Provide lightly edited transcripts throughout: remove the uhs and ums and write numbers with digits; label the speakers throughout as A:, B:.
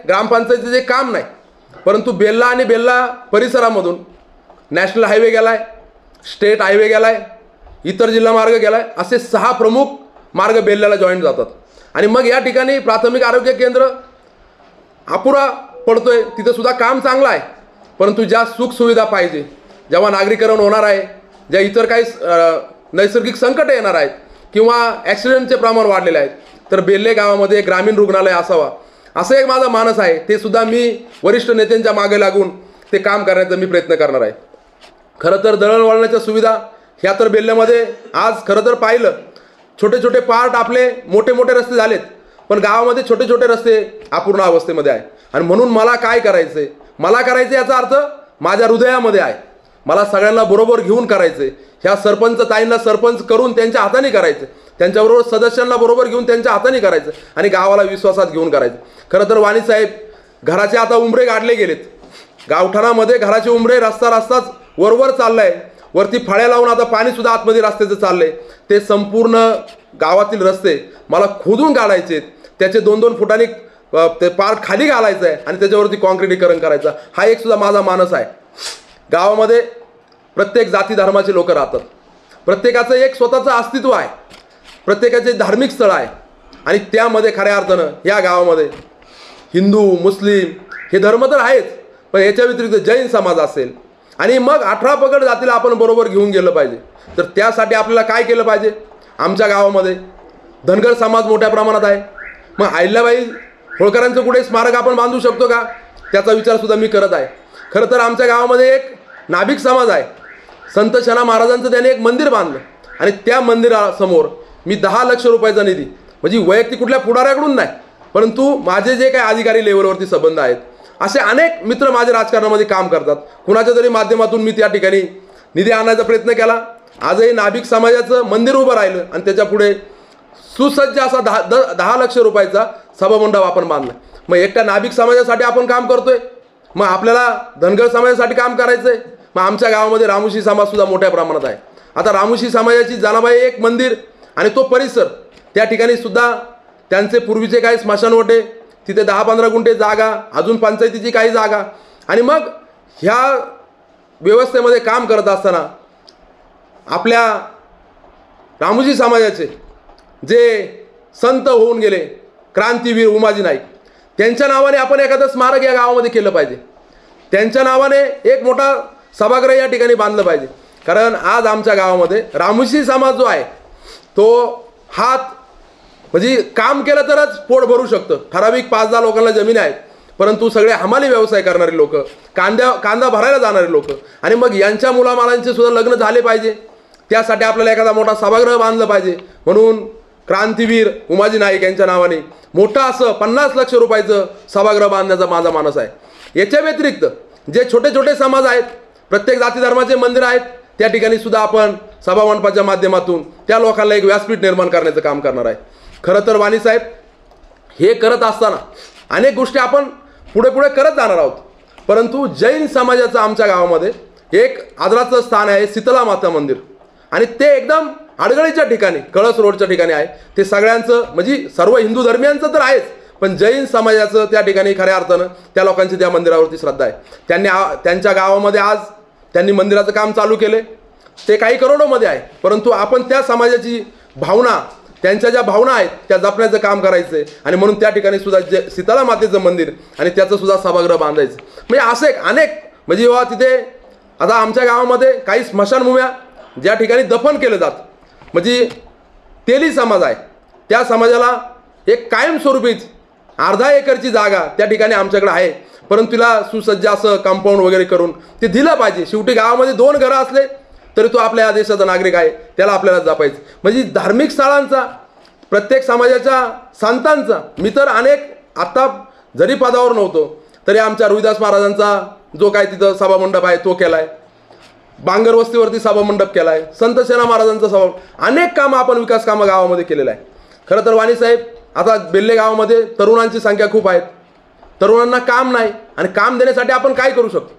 A: ग्रामपंचायतीचे काम नाही, परंतु बेल्ला आणि बेल्ला परिसरामधून नॅशनल हायवे गेला आहे, स्टेट हायवे गेला आहे, इतर जिल्हा मार्ग गेला आहे, असे 6 प्रमुख मार्ग बेल्ल्याला जॉईंट जातात. आणि मग या ठिकाणी प्राथमिक आरोग्य केंद्र अपुरा पडतोय, तिथं सुद्धा काम चांगलं आहे, परंतु ज्या सुखसुविधा पाहिजे, जेव्हा नागरीकरण होणार आहे, ज्या इतर काही नैसर्गिक संकट येणार आहेत किंवा ॲक्सिडेंटचे प्रमाण वाढलेले आहेत, तर बेल्ले गावामध्ये ग्रामीण रुग्णालय असावा असं एक माझा मानस आहे. ते सुद्धा मी वरिष्ठ नेत्यांच्या मागे लागून ते काम करण्याचा मी प्रयत्न करणार आहे. खरं तर दळणवळणाच्या सुविधा ह्या तर बेल्ल्यामध्ये आज खरं तर पाहिलं छोटे छोटे पार्ट आपले मोठे मोठे रस्ते झालेत, पण गावामध्ये छोटे छोटे रस्ते अपूर्ण अवस्थेमध्ये आहे. आणि म्हणून मला काय करायचं आहे, मला करायचं याचा अर्थ माझ्या हृदयामध्ये आहे, मला सगळ्यांना बरोबर घेऊन करायचं आहे. ह्या सरपंच ताईंना सरपंच करून त्यांच्या हाताने करायचं, त्यांच्याबरोबर सदस्यांना बरोबर घेऊन त्यांच्या हाताने करायचं आणि गावाला विश्वासात घेऊन करायचं. खरं तर वाणीसाहेब, घराचे आता उंबरे गाडले गेलेत, गावठाणामध्ये घराचे उंबरे रस्ताच वरवर चाललाय, वरती फळ्या लावून आता पाणीसुद्धा आतमध्ये रस्त्याचं चाललंय. ते संपूर्ण गावातील रस्ते मला खोदून काढायचे, त्याचे 2-2 फुटांनी ते पार्ट खाली घालायचं आहे आणि त्याच्यावरती कॉन्क्रिटीकरण करायचं. हा एक सुद्धा माझा मानस आहे. गावामध्ये प्रत्येक जाती धर्माचे लोक राहतात, प्रत्येकाचं एक स्वतःचं अस्तित्व आहे, प्रत्येकाचे धार्मिक स्थळ आहे आणि त्यामध्ये खऱ्या अर्थानं या गावामध्ये हिंदू मुस्लिम हे धर्म तर आहेच, पण याच्या व्यतिरिक्त जैन समाज असेल आणि मग 18 पगड जातीला आपण बरोबर घेऊन गेलं पाहिजे. तर त्यासाठी आपल्याला काय केलं पाहिजे? आमच्या गावामध्ये धनगर समाज मोठ्या प्रमाणात आहे, मग अहिल्याबाई होळकरांचं कुठे स्मारक आपण बांधू शकतो का, त्याचा विचारसुद्धा मी करत आहे. खरं तर आमच्या गावामध्ये एक नाभिक समाज आहे, संत शना महाराजांचं त्याने एक मंदिर बांधलं आणि त्या मंदिरासमोर मी 10 लाख रुपयाचा निधी, म्हणजे वैयक्तिक कुठल्या पुढाऱ्याकडून नाही, परंतु माझे जे काही अधिकारी लेवलवरती संबंध आहेत, असे अनेक मित्र माझे राजकारणामध्ये काम करतात, कुणाच्या तरी माध्यमातून मी त्या ठिकाणी निधी आणायचा प्रयत्न केला. आजही नाभिक समाजाचं मंदिर उभं राहिलं आणि त्याच्या पुढे सुसज्ज असा 10 लाख रुपयाचा सभामंडप आपण बांधला. मग एकट्या नाभिक समाजासाठी आपण काम करतोय, मग आपल्याला धनगर समाजासाठी काम करायचं आहे. मग आमच्या गावामध्ये रामोशी समाजसुद्धा मोठ्या प्रमाणात आहे. आता रामोशी समाजाची जानाबाई एक मंदिर आणि तो परिसर, त्या ठिकाणी सुद्धा त्यांचे पूर्वीचे काही स्मशानवटे, तिथे 10-15 गुंठे जागा, अजून पंचायतीची काही जागा, आणि मग ह्या व्यवस्थेमध्ये काम करत असताना आपल्या रामोशी समाजाचे जे संत होऊन गेले क्रांतीवीर उमाजी नाईक, त्यांच्या नावाने आपण एखादं स्मारक या गावामध्ये केलं पाहिजे. त्यांच्या नावाने एक मोठा सभागृह या ठिकाणी बांधलं पाहिजे. कारण आज आमच्या गावामध्ये रामोशी समाज जो आहे तो हात म्हणजे काम केलं तरच पोट भरू शकतं. ठराविक 5-10 लोकांना जमीन आहेत, परंतु सगळे हमाली व्यवसाय करणारे लोक, कांदा भरायला जाणारे लोक, आणि मग यांच्या मुलामालांचे सुद्धा लग्न झाले पाहिजे. त्यासाठी आपल्याला एखादा मोठा सभागृह बांधलं पाहिजे. म्हणून क्रांतीवीर उमाजी नाईक यांच्या नावाने मोठं असं 50 लाख रुपयाचं सभागृह बांधण्याचा माझा मानस आहे. याच्या व्यतिरिक्त जे छोटे छोटे समाज आहेत, प्रत्येक जाती धर्माचे मंदिर आहेत, त्या ठिकाणी सुद्धा आपण सभामंडपाच्या माध्यमातून त्या लोकांना एक व्यासपीठ निर्माण करण्याचं काम करणार आहे. खरं तर वाणीसाहेब, हे करत असताना अनेक गोष्टी आपण पुढे पुढे करत जाणार आहोत, परंतु जैन समाजाचं आमच्या गावामध्ये एक आदराचं स्थान आहे, शीतला माता मंदिर, आणि ते एकदम अडगळीच्या ठिकाणी, कळस रोडच्या ठिकाणी आहे. ते सगळ्यांचं म्हणजे सर्व हिंदू धर्मियांचं तर आहेच, पण जैन समाजाचं त्या ठिकाणी खऱ्या अर्थानं त्या लोकांची त्या मंदिरावरती श्रद्धा आहे. त्यांनी त्यांच्या गावामध्ये आज त्यांनी मंदिराचं काम चालू केले. ते काही करोडोमध्ये आहे, परंतु आपण त्या समाजाची भावना, त्यांच्या ज्या भावना आहेत त्या जपण्याचं काम करायचं आहे. आणि म्हणून त्या ठिकाणी सुद्धा शीतला मातेचं मंदिर आणि त्याचं सुद्धा सभागृह बांधायचं. म्हणजे असे अनेक म्हणजे जेव्हा तिथे आता आमच्या गावामध्ये काही स्मशानभूम्या ज्या ठिकाणी दफन केलं जातं, म्हणजे तेली समाज आहे, त्या समाजाला एक कायमस्वरूपीच 1/2 एकरची जागा त्या ठिकाणी आमच्याकडे आहे, परंतु तिला सुसज्ज असं कंपाऊंड वगैरे करून ते दिलं पाहिजे. शेवटी गावामध्ये 2 घरं असले तरी तो आपल्या देशाचा नागरिक आहे, त्याला आपल्याला जपायचं. म्हणजे धार्मिक स्थळांचा, प्रत्येक समाजाच्या संतांचा मी तर अनेक आत्ता जरी पदावर नव्हतो तरी आमच्या रोहिदास महाराजांचा जो काय तिथं सभामंडप आहे तो केला आहे, बांगर वस्तीवरती सभामंडप केला आहे, संत सेना महाराजांचा सभा, अनेक कामं आपण विकास कामं गावामध्ये केलेलं आहे. खरं तर वाणीसाहेब, आता बेल्ले गावामध्ये तरुणांची संख्या खूप आहेत, तरुणांना काम नाही, आणि काम देण्यासाठी आपण काय करू शकतो?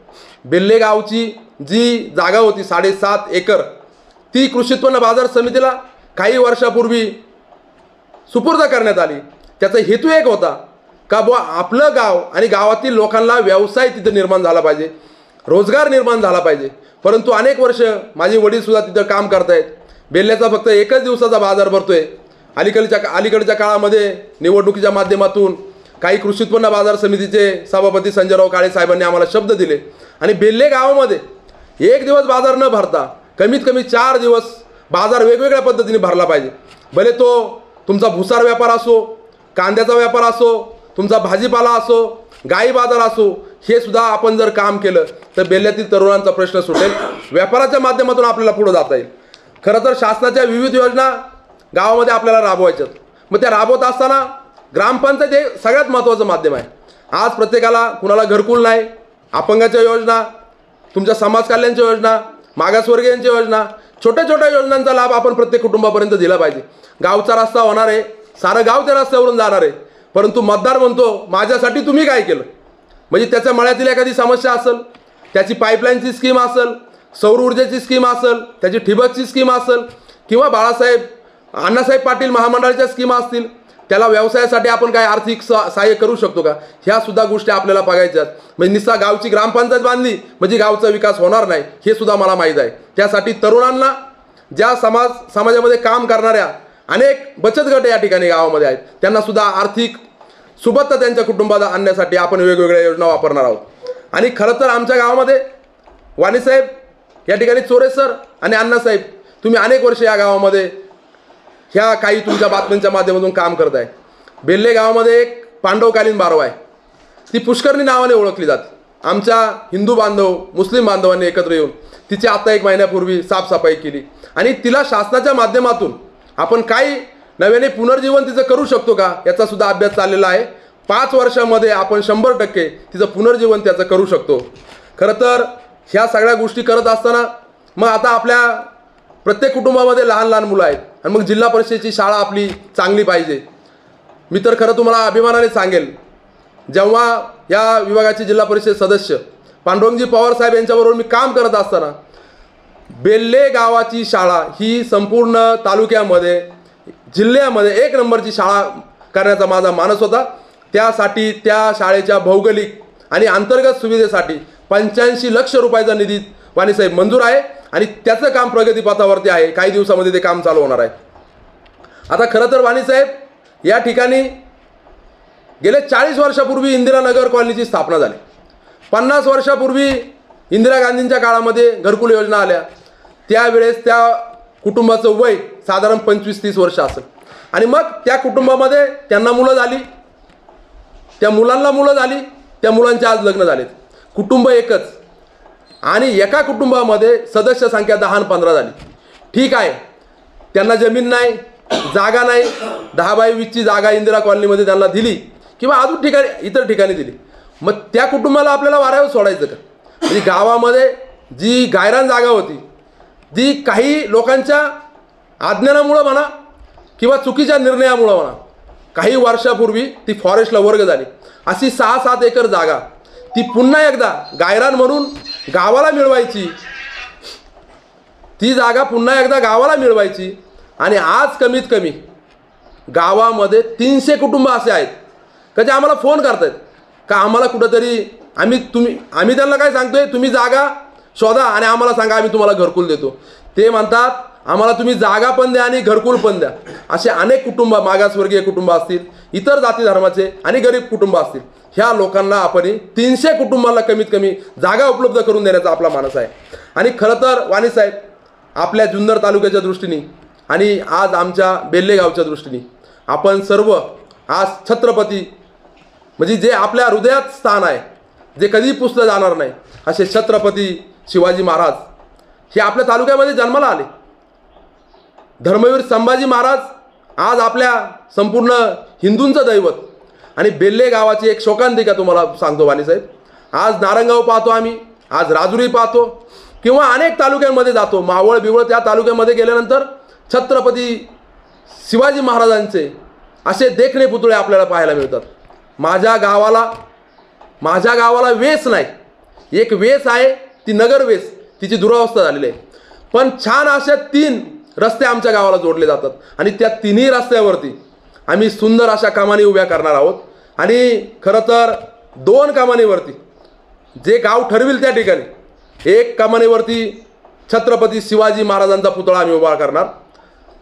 A: बेल्ले गावची जी जागा होती 7.5 एकर, ती कृषी उत्पन्न बाजार समितीला काही वर्षापूर्वी सुपूर्द करण्यात आली. त्याचा हेतू एक होता का बुवा आपलं गाव आणि गावातील लोकांना व्यवसाय तिथं निर्माण झाला पाहिजे, रोजगार निर्माण झाला पाहिजे. परंतु अनेक वर्ष माझे वडीलसुद्धा तिथं काम करतायत. बेल्ल्याचा फक्त एकच दिवसाचा बाजार भरतोय. अलीकडच्या काळामध्ये निवडणुकीच्या माध्यमातून काही कृषी उत्पन्न बाजार समितीचे सभापती संजयराव काळे साहेबांनी आम्हाला शब्द दिले आणि बेल्ले गावामध्ये एक दिवस बाजार न भरता कमीत कमी 4 दिवस बाजार वेगवेगळ्या पद्धतीने भरला पाहिजे. भले तो तुमचा भुसार व्यापार असो, कांद्याचा व्यापार असो, तुमचा भाजीपाला असो, गाई बाजार असो, हे सुद्धा आपण जर काम केलं तर बेल्ल्यातील तरुणांचा प्रश्न सुटेल. व्यापाराच्या माध्यमातून आपल्याला पुढे जाता येईल. खरं तर शासनाच्या विविध योजना गावामध्ये आपल्याला राबवायच्यात. मग त्या राबवत असताना ग्रामपंचायत हे सगळ्यात महत्त्वाचं माध्यम आहे. आज प्रत्येकाला कुणाला घरकुल नाही, अपंगाच्या योजना, तुमच्या समाज कल्याणच्या योजना, मागासवर्गीयांच्या योजना, छोट्या छोट्या योजनांचा लाभ आपण प्रत्येक कुटुंबापर्यंत दिला पाहिजे. गावचा रस्ता होणार आहे, सारं गाव त्या रस्त्यावरून जाणार आहे, परंतु मतदार म्हणतो माझ्यासाठी तुम्ही काय केलं. म्हणजे त्याच्या मळ्यातील एखादी समस्या असेल, त्याची पाईपलाईनची स्कीम असेल, सौर ऊर्जेची स्कीम असेल, त्याची ठिबकची स्कीम असेल, किंवा अण्णासाहेब पाटील महामंडळाच्या स्कीमा असतील, त्याला व्यवसायासाठी आपण काय आर्थिक सहाय्य करू शकतो का, ह्या सुद्धा गोष्टी आपल्याला बघायच्यात. म्हणजे निस्ता गावची ग्रामपंचायत बांधली म्हणजे गावचा विकास होणार नाही, हे सुद्धा मला माहीत आहे. त्यासाठी तरुणांना, ज्या समाजामध्ये काम करणाऱ्या अनेक बचत गट या ठिकाणी गावामध्ये आहेत, त्यांना सुद्धा आर्थिक सुबत्ता त्यांच्या कुटुंबाला आणण्यासाठी आपण वेगवेगळ्या योजना वापरणार आहोत. आणि खरं तर आमच्या गावामध्ये वाणीसाहेब, या ठिकाणी चोरे सर आणि अण्णासाहेब, तुम्ही अनेक वर्ष या गावामध्ये ह्या काही तुमच्या बातम्यांच्या माध्यमातून काम करत आहे. बेल्ले गावामध्ये एक पांडवकालीन बारव आहे, ती पुष्करणी नावाने ओळखली जाते. आमच्या हिंदू बांधव, मुस्लिम बांधवांनी एकत्र येऊन तिची आता 1 महिन्यापूर्वी साफसफाई केली आणि तिला शासनाच्या माध्यमातून आपण काही नव्याने पुनर्जीवन तिचं करू शकतो का, याचा सुद्धा अभ्यास चाललेला आहे. 5 वर्षामध्ये आपण 100% तिचं पुनर्जीवन त्याचं करू शकतो. खरं तर ह्या सगळ्या गोष्टी करत असताना मग आता आपल्या प्रत्येक कुटुंबामध्ये लहान लहान मुलं आहेत आणि मग जिल्हा परिषदेची शाळा आपली चांगली पाहिजे. मी तर खरं तुम्हाला अभिमानाने सांगेल, जेव्हा या विभागाचे जिल्हा परिषद सदस्य पांडुरंगजी पवार साहेब यांच्याबरोबर मी काम करत असताना बेल्ले गावाची शाळा ही संपूर्ण तालुक्यामध्ये, जिल्ह्यामध्ये 1 नंबरची शाळा करण्याचा माझा मानस होता. त्यासाठी त्या शाळेच्या भौगोलिक आणि अंतर्गत सुविधेसाठी 85 लक्ष रुपयाचा निधी वाणीसाहेब मंजूर आहे आणि त्याचं काम प्रगतीपथावरती आहे. काही दिवसामध्ये ते काम चालू होणार आहे. आता खरं तर वाणीसाहेब या ठिकाणी गेले 40 वर्षापूर्वी इंदिरानगर कॉलनीची स्थापना झाली. 50 वर्षापूर्वी इंदिरा गांधींच्या काळामध्ये घरकुल योजना आल्या. त्यावेळेस त्या कुटुंबाचं वय साधारण 25-30 वर्ष असेल आणि मग त्या कुटुंबामध्ये त्यांना मुलं झाली, त्या मुलांना मुलं झाली, त्या मुलांचे आज लग्न झालेत. कुटुंब एकच आणि एका कुटुंबामध्ये सदस्य संख्या 10 आणि 15 झाली. ठीक आहे, त्यांना जमीन नाही, जागा नाही, 10 बाय 20ची जागा इंदिरा कॉलनीमध्ये त्यांना दिली किंवा अजून इतर ठिकाणी दिली. मग त्या कुटुंबाला आपल्याला वाऱ्यावर सोडायचं का. म्हणजे गावामध्ये जी गायरान जागा होती, जी काही लोकांच्या अज्ञानामुळं म्हणा किंवा चुकीच्या निर्णयामुळं म्हणा, काही वर्षापूर्वी ती फॉरेस्टला वर्ग झाली. अशी 6-7 एकर जागा ती पुन्हा एकदा गायरान म्हणून गावाला मिळवायची, ती जागा पुन्हा एकदा गावाला मिळवायची. आणि आज कमीत कमी गावामध्ये 300 कुटुंब असे आहेत का जे आम्हाला फोन करतात का आम्हाला कुठंतरी आम्ही त्यांना काय सांगतोय, तुम्ही जागा शोधा आणि आम्हाला सांगा, आम्ही तुम्हाला घरकुल देतो. ते म्हणतात आम्हाला तुम्ही जागा पण द्या आणि घरकुल पण द्या. असे अनेक कुटुंब, मागासवर्गीय कुटुंब असतील, इतर जाती धर्माचे आणि गरीब कुटुंब असतील, ह्या लोकांना आपण 300 कुटुंबाला कमीत कमी जागा उपलब्ध करून देण्याचा आपला मानस आहे. आणि खरं तर वाणीसाहेब आपल्या जुन्नर तालुक्याच्या दृष्टीने आणि आज आमच्या बेल्ले गावच्या दृष्टीने आपण सर्व आज छत्रपती, म्हणजे जे आपल्या हृदयात स्थान आहे, जे कधी पुसलं जाणार नाही, असे छत्रपती शिवाजी महाराज हे आपल्या तालुक्यामध्ये जन्माला आले. धर्मवीर संभाजी महाराज आज आपल्या संपूर्ण हिंदूंचं दैवत. आणि बेल्ले गावाची एक शोकांतिका तुम्हाला सांगतो वाणीसाहेब, आज नारंगाव पाहतो आम्ही, आज राजुरी पाहतो किंवा अनेक तालुक्यांमध्ये जातो, मावळ बिवळ त्या तालुक्यामध्ये गेल्यानंतर छत्रपती शिवाजी महाराजांचे असे देखणे पुतळे आपल्याला पाहायला मिळतात. माझ्या गावाला वेस नाही, एक वेस आहे ती नगर वेस, तिची दुरावस्था झालेली आहे. पण छान अशा 3 रस्ते आमच्या गावाला जोडले जातात आणि त्या 3ही रस्त्यावरती आम्ही सुंदर अशा कमानी उभ्या करणार आहोत. आणि खरं तर 2 कमानीवरती जे गाव ठरविल त्या ठिकाणी एक कमानीवरती छत्रपती शिवाजी महाराजांचा पुतळा आम्ही उभा करणार,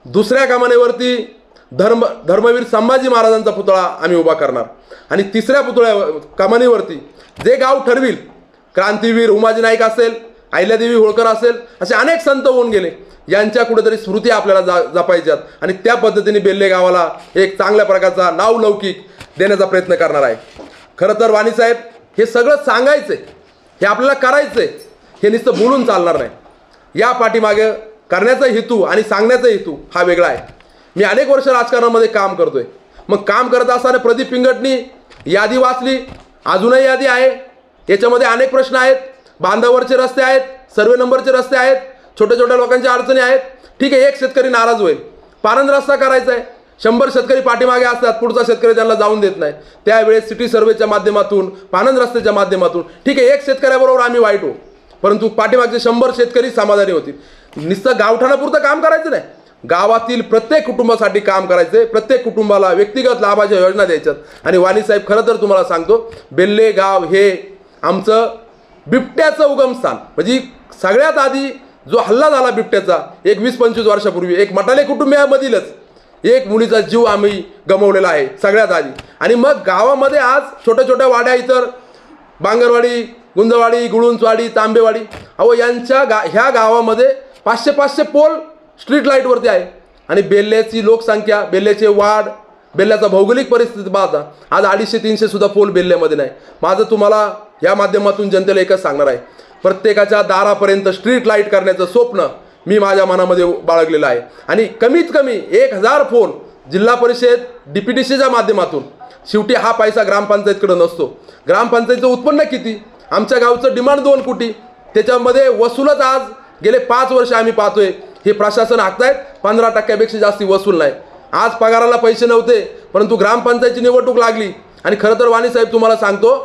A: दुसऱ्या कमानीवरती धर्मवीर संभाजी महाराजांचा पुतळा आम्ही उभा करणार आणि तिसऱ्या कमानीवरती जे गाव ठरविल क्रांतीवीर उमाजी नाईक असेल, अहिल्यादेवी होळकर असेल, असे अनेक संत होऊन गेले, यांच्या कुठेतरी स्मृती आपल्याला जपायच्यात आणि त्या पद्धतीने बेल्ले गावाला एक चांगल्या प्रकारचा नावलौकिक देण्याचा प्रयत्न करणार आहे. खरं तर वाणीसाहेब हे सगळं सांगायचं हे आपल्याला करायचं हे नुसतं बोलून चालणार नाही. या पाठीमागे करण्याचा हेतू आणि सांगण्याचा हेतू हा वेगळा आहे. मी अनेक वर्ष राजकारणामध्ये काम करतोय. मग काम करत असताना प्रदीप पिंगटनी यादी वाचली, अजूनही यादी आहे, याच्यामध्ये अनेक प्रश्न आहेत, बांधावरचे रस्ते आहेत, सर्वे नंबरचे रस्ते आहेत, छोट्या छोट्या लोकांच्या अडचणी आहेत. ठीक आहे, एक शेतकरी नाराज होईल, पानंद रस्ता करायचा आहे, 100 शेतकरी पाठीमागे असतात, पुढचा शेतकरी त्यांना जाऊन देत नाही, त्यावेळेस सिटी सर्वेच्या माध्यमातून पानंद रस्त्याच्या माध्यमातून ठीक आहे एक शेतकऱ्याबरोबर आम्ही वाईट हो, परंतु पाठीमागचे 100 शेतकरी समाधानी होतील. नुसतं गावठाणापुरतं काम करायचं नाही, गावातील प्रत्येक कुटुंबासाठी काम करायचं, प्रत्येक कुटुंबाला व्यक्तिगत लाभाच्या योजना द्यायच्यात. आणि वाणीसाहेब खरं तर तुम्हाला सांगतो, बेल्ले गाव हे आमचं बिबट्याचं उगमस्थान. म्हणजे सगळ्यात आधी जो हल्ला झाला बिबट्याचा एक 20-25 वर्षापूर्वी, एक मटाले कुटुंबियामधीलच एक मुलीचा जीव आम्ही गमावलेला आहे सगळ्यात आधी. आणि मग गावामध्ये आज छोट्या छोट्या वाड्या, इतर बांगरवाडी, गुंजवाडी, गुळुंचवाडी, तांबेवाडी, ह्या गावामध्ये 500 पोल स्ट्रीट लाईटवरती आहे. आणि बेल्ल्याची लोकसंख्या, बेल्ल्याचे वाढ, बेल्ल्याचा भौगोलिक परिस्थिती पाहता आज 250-300 सुद्धा पोल बेल्ल्यामध्ये नाही. माझं तुम्हाला या माध्यमातून जनतेला एकच सांगणार आहे, प्रत्येकाच्या दारापर्यंत स्ट्रीट लाईट करण्याचं स्वप्न मी माझ्या मनामध्ये बाळगलेलं आहे. आणि कमीत कमी 1000 फोन जिल्हा परिषद DPTCच्या माध्यमातून, शेवटी हा पैसा ग्रामपंचायतकडे नसतो. ग्रामपंचायतीचं उत्पन्न किती, आमच्या गावचं डिमांड 2 कोटी, त्याच्यामध्ये वसूलच आज गेले 5 वर्ष आम्ही पाहतोय हे प्रशासन हाकतायत 15% जास्ती वसूल नाही. आज पगाराला पैसे नव्हते, परंतु ग्रामपंचायतीची निवडणूक लागली आणि खरं तर वाणीसाहेब तुम्हाला सांगतो,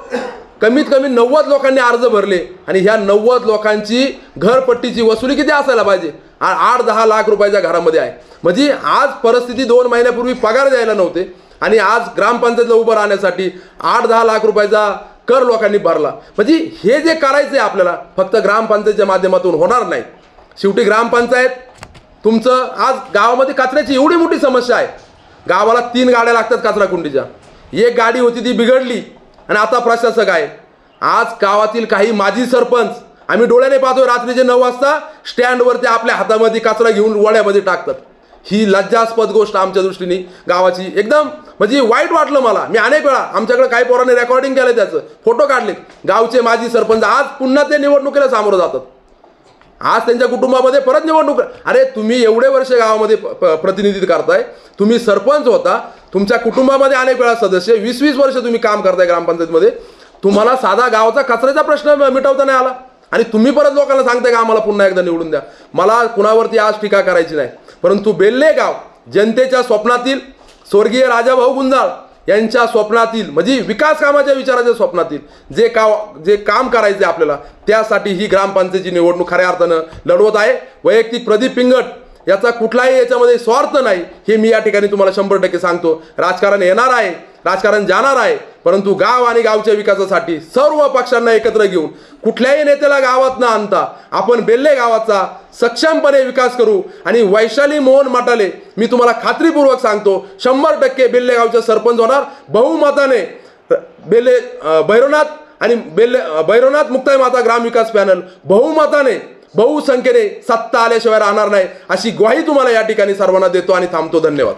A: कमीत कमी 90 लोकांनी अर्ज भरले आणि ह्या 90 लोकांची घरपट्टीची वसुली किती असायला पाहिजे, 8-10 लाख रुपयाच्या घरामध्ये आहे. म्हणजे आज परिस्थिती 2 महिन्यापूर्वी पगार द्यायला नव्हते आणि आज ग्रामपंचायतीला उभं राहण्यासाठी 8-10 लाख रुपयाचा कर लोकांनी भरला. म्हणजे हे जे करायचं आहे आपल्याला फक्त ग्रामपंचायतीच्या माध्यमातून होणार नाही. शेवटी ग्रामपंचायत तुमचं आज गावामध्ये कचऱ्याची एवढी मोठी समस्या आहे, गावाला 3 गाड्या लागतात कचरा कुंडीच्या, एक गाडी होती ती बिघडली आणि आता प्रशासक आहे. आज गावातील काही माजी सरपंच आम्ही डोळ्याने पाहतोय रात्रीचे 9 वाजता स्टँडवरती आपल्या हातामध्ये कचरा घेऊन वड्यामध्ये टाकतात. ही लज्जास्पद गोष्ट आमच्या दृष्टीने गावाची एकदम म्हणजे वाईट वाटलं मला. मी अनेक वेळा आमच्याकडे काही पोरांनी रेकॉर्डिंग केलं, त्याचं फोटो काढले. गावचे माजी सरपंच आज पुन्हा ते निवडणुकीला सामोरं जातात, आज त्यांच्या कुटुंबामध्ये परत निवडणूक. अरे तुम्ही एवढे वर्ष गावामध्ये प्रतिनिधित्व करताय, तुम्ही सरपंच होता, तुमच्या कुटुंबामध्ये अनेक वेळा सदस्य, 20-20 वर्ष तुम्ही काम करताय ग्रामपंचायतीमध्ये, तुम्हाला साधा गावाचा कचऱ्याचा प्रश्न मिटवता नाही आला आणि तुम्ही परत लोकांना सांगताय का आम्हाला पुन्हा एकदा निवडून द्या. मला कुणावरती आज टीका करायची नाही, परंतु बेल्ले गाव जनतेच्या स्वप्नातील, स्वर्गीय राजाभाऊ गुंजाळ यांच्या स्वप्नातील, म्हणजे विकास कामाच्या विचाराच्या स्वप्नातील जे काम करायचे आपल्याला, त्यासाठी ही ग्रामपंचायतीची निवडणूक खऱ्या अर्थानं लढवत आहे. वैयक्तिक प्रदीप पिंगट याचा कुठलाही याच्यामध्ये स्वार्थ नाही, हे मी या ठिकाणी तुम्हाला 100% सांगतो. राजकारण येणार आहे, राजकारण जाणार आहे, परंतु गाव आणि गावच्या विकासासाठी सर्व पक्षांना एकत्र घेऊन कुठल्याही नेत्याला गावात न आणता आपण बेल्ले गावाचा सक्षमपणे विकास करू. आणि वैशाली मोहन मटाले मी तुम्हाला खात्रीपूर्वक सांगतो 100% बेल्ले गावचे सरपंच होणार. बहुमताने बेल्ले भैरवनाथ मुक्ताई माता ग्राम विकास पॅनल बहुमताने बहुसंख्येने सत्ता आल्याशिवाय राहणार नाही, अशी ग्वाही तुम्हाला या ठिकाणी सर्वांना देतो आणि थांबतो. धन्यवाद.